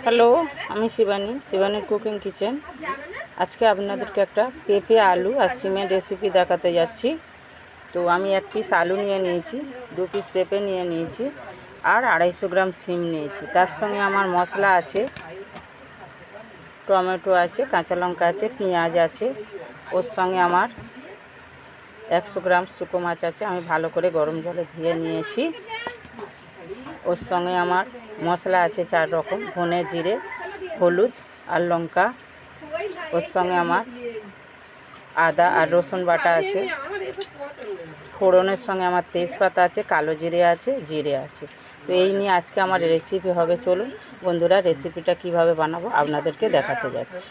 Hello, আমি শিবানীর cooking kitchen. আজকে আপনাদেরকে একটা পেঁপে আলু আর সিমের রেসিপি দেখাতে যাচ্ছি। তো আমি 1 পিস আলু নিয়ে নিয়েছি, 2 পিস পেঁপে নিয়ে নিয়েছি আর 250 গ্রাম সিম নিয়েছি। তার সঙ্গে আমার মশলা আছে, টমেটো আছে, কাঁচা লঙ্কা আছে, পেঁয়াজ আছে। ওর সঙ্গে আমার 100 গ্রাম শুকো মাছ আছে, আমি ভালো করে গরম জলে ধুয়ে নিয়েছি। ওর সঙ্গে আমার মশলা আছে 4 রকম, ধনে, জিরে, হলুদ আর লঙ্কা। ওর সঙ্গে আমার আদা আর রসুন বাটা আছে। ফোড়নের সঙ্গে আমার তেজপাতা আছে, কালো জিরে আছে, জিরে আছে। তো এই নিয়ে আজকে আমার রেসিপি হবে। চলুন বন্ধুরা, রেসিপিটা কিভাবে বানাবো আপনাদেরকে দেখাতে যাচ্ছি।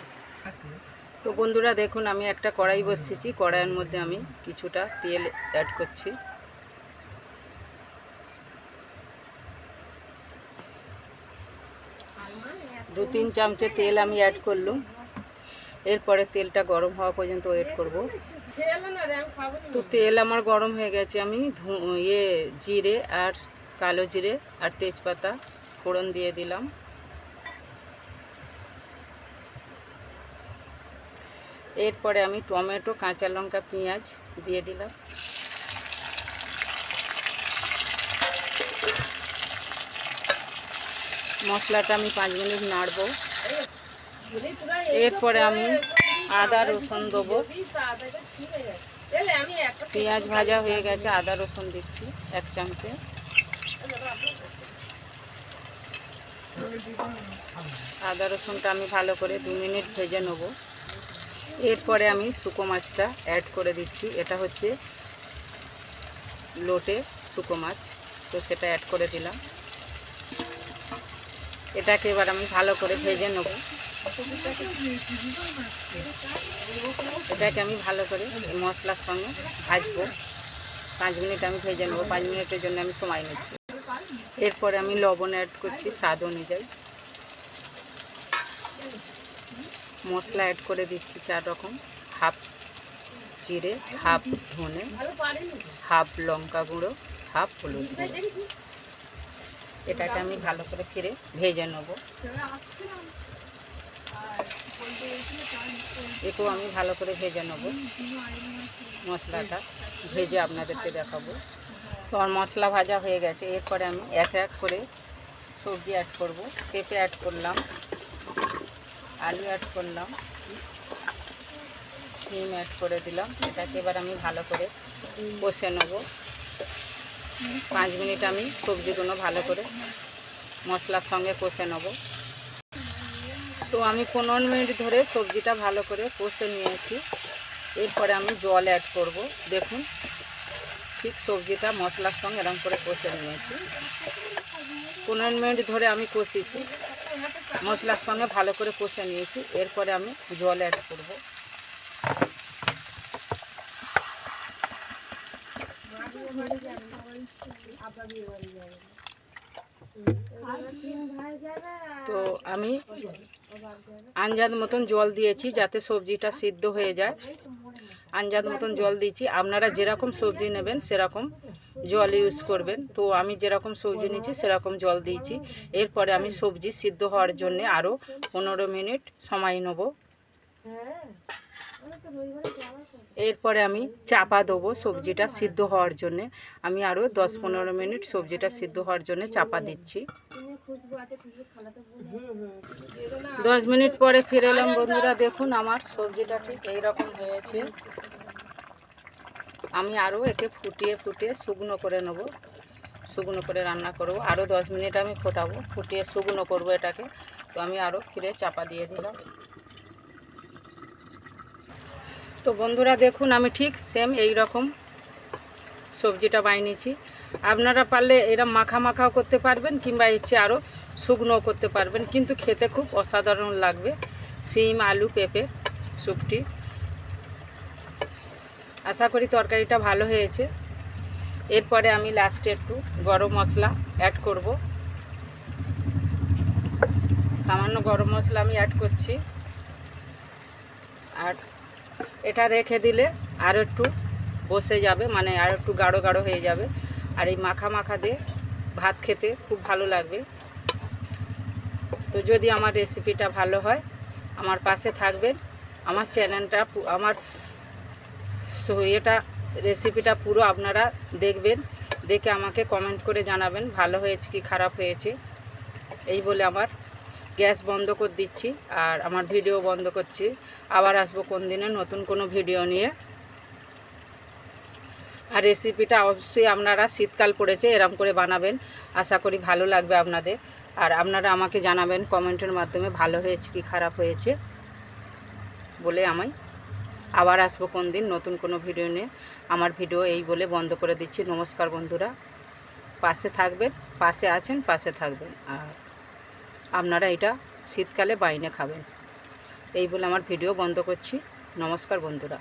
তো বন্ধুরা দেখুন, আমি একটা কড়াই বসিয়েছি। কড়াইয়ের মধ্যে আমি কিছুটা তেল অ্যাড করছি। দু 3 চামচে তেল আমি অ্যাড করলাম। এরপরে তেলটা গরম হওয়া পর্যন্ত ওয়েট করব। তো তেল আমার গরম হয়ে গেছে। আমি জিরে আর কালো জিরে আর তেজপাতা ফোড়ন দিয়ে দিলাম। এরপরে আমি টমেটো, কাঁচা লঙ্কা, পেঁয়াজ দিয়ে দিলাম। মশলাটা আমি 5 মিনিট নাড়ব। এরপরে আমি আদা রসুন দেবো। পেঁয়াজ ভাজা হয়ে গেছে, আদা রসুন দিচ্ছি 1 চামচে। আদা রসুনটা আমি ভালো করে 2 মিনিট ভেজে নেব। এরপরে আমি শুকো মাছটা অ্যাড করে দিচ্ছি। এটা হচ্ছে লোটে শুকো মাছ, তো সেটা অ্যাড করে দিলাম। এটাকে এবার আমি ভালো করে ভেজে নেব। এটাকে আমি ভালো করে মশলার সঙ্গে ভাজবো। 5 মিনিট আমি ভেজে নেব। 5 মিনিটের জন্য আমি সময় নিচ্ছি। এরপরে আমি লবণ অ্যাড করছি স্বাদ অনুযায়ী। মশলা অ্যাড করে দিচ্ছি 4 রকম, হাফ জিরে, হাফ ধনে, হাফ লঙ্কা গুঁড়ো, হাফ হলুদ গুঁড়ো। এটাকে আমি ভালো করে ফিরে ভেজে নেব। একেও আমি ভালো করে ভেজে নেব। মশলাটা ভেজে আপনাদেরকে দেখাবো। তো আমার মশলা ভাজা হয়ে গেছে। এরপরে আমি এক এক করে সবজি অ্যাড করব। পেঁপে অ্যাড করলাম, আলু অ্যাড করলাম, সিম অ্যাড করে দিলাম। এটাকে এবার আমি ভালো করে কষে নেব। 5 মিনিট আমি সবজিগুলো ভালো করে মশলার সঙ্গে কষে নেব। তো আমি 15 মিনিট ধরে সবজিটা ভালো করে কষে নিয়েছি। এরপরে আমি জল অ্যাড করব। দেখুন, ঠিক সবজিটা মশলার সঙ্গে এরকম করে কষে নিয়েছি। 15 মিনিট ধরে আমি কষিয়েছি, মশলার সঙ্গে ভালো করে কষে নিয়েছি। এরপরে আমি জল অ্যাড করব। তো আমি আন্দাজ মতন জল দিয়েছি যাতে সবজিটা সিদ্ধ হয়ে যায়। আন্দাজ মতন জল দিয়েছি। আপনারা যেরকম সবজি নেবেন সেরকম জল ইউজ করবেন। তো আমি যেরকম সবজি নিয়েছি সেরকম জল দিয়েছি। এরপরে আমি সবজি সিদ্ধ হওয়ার জন্য আরও 15 মিনিট সময় নেব। এরপরে আমি চাপা দেবো সবজিটা সিদ্ধ হওয়ার জন্যে। আমি আরও 10-15 মিনিট সবজিটা সিদ্ধ হওয়ার জন্য চাপা দিচ্ছি। 10 মিনিট পরে ফিরে এলাম বন্ধুরা। দেখুন, আমার সবজিটা ঠিক এইরকম হয়েছে। আমি আরও একে ফুটিয়ে শুকনো করে নেব। শুকনো করে রান্না করব। আরও 10 মিনিট আমি ফোটাবো, ফুটিয়ে শুকনো করব এটাকে। তো আমি আরও ফিরে চাপা দিয়ে দিলাম। তো বন্ধুরা দেখুন, আমি ঠিক সেম এই রকম সবজিটা বানিয়েছি। আপনারা পারলে এরা মাখা মাখাও করতে পারবেন, কিংবা এর চেয়ে আরও শুকনোও করতে পারবেন, কিন্তু খেতে খুব অসাধারণ লাগবে। সিম, আলু, পেঁপে স্যুপটি। আশা করি তরকারিটা ভালো হয়েছে। এরপরে আমি লাস্টে একটু গরম মশলা অ্যাড করব। সামান্য গরম মশলা আমি অ্যাড করছি। আর এটা রেখে দিলে আরও একটু বসে যাবে, মানে আর একটু গাঢ় গাঢ় হয়ে যাবে। আর এই মাখা মাখা দিয়ে ভাত খেতে খুব ভালো লাগবে। তো যদি আমার রেসিপিটা ভালো হয় আমার পাশে থাকবেন, আমার চ্যানেলটা আমার এটা রেসিপিটা পুরো আপনারা দেখবেন, দেখে আমাকে কমেন্ট করে জানাবেন ভালো হয়েছে কি খারাপ হয়েছে। এই বলে আমার গ্যাস বন্ধ করে দিচ্ছি আর আমার ভিডিও বন্ধ করছি। আবার আসবো কোন দিনে নতুন কোনো ভিডিও নিয়ে। আর রেসিপিটা অবশ্যই আপনারা শীতকাল পড়েছে এরম করে বানাবেন, আশা করি ভালো লাগবে আপনাদের। আর আপনারা আমাকে জানাবেন কমেন্টের মাধ্যমে ভালো হয়েছে কি খারাপ হয়েছে বলে। আমি আবার আসবো কোন দিন নতুন কোনো ভিডিও নিয়ে। আমার ভিডিও এই বলে বন্ধ করে দিচ্ছি। নমস্কার বন্ধুরা, পাশে থাকবেন, পাশে আছেন, পাশে থাকবেন। আর আপনারা এটা শীতকালে বাইনে খাবেন। এই বলে আমার ভিডিও বন্ধ করছি। নমস্কার বন্ধুরা।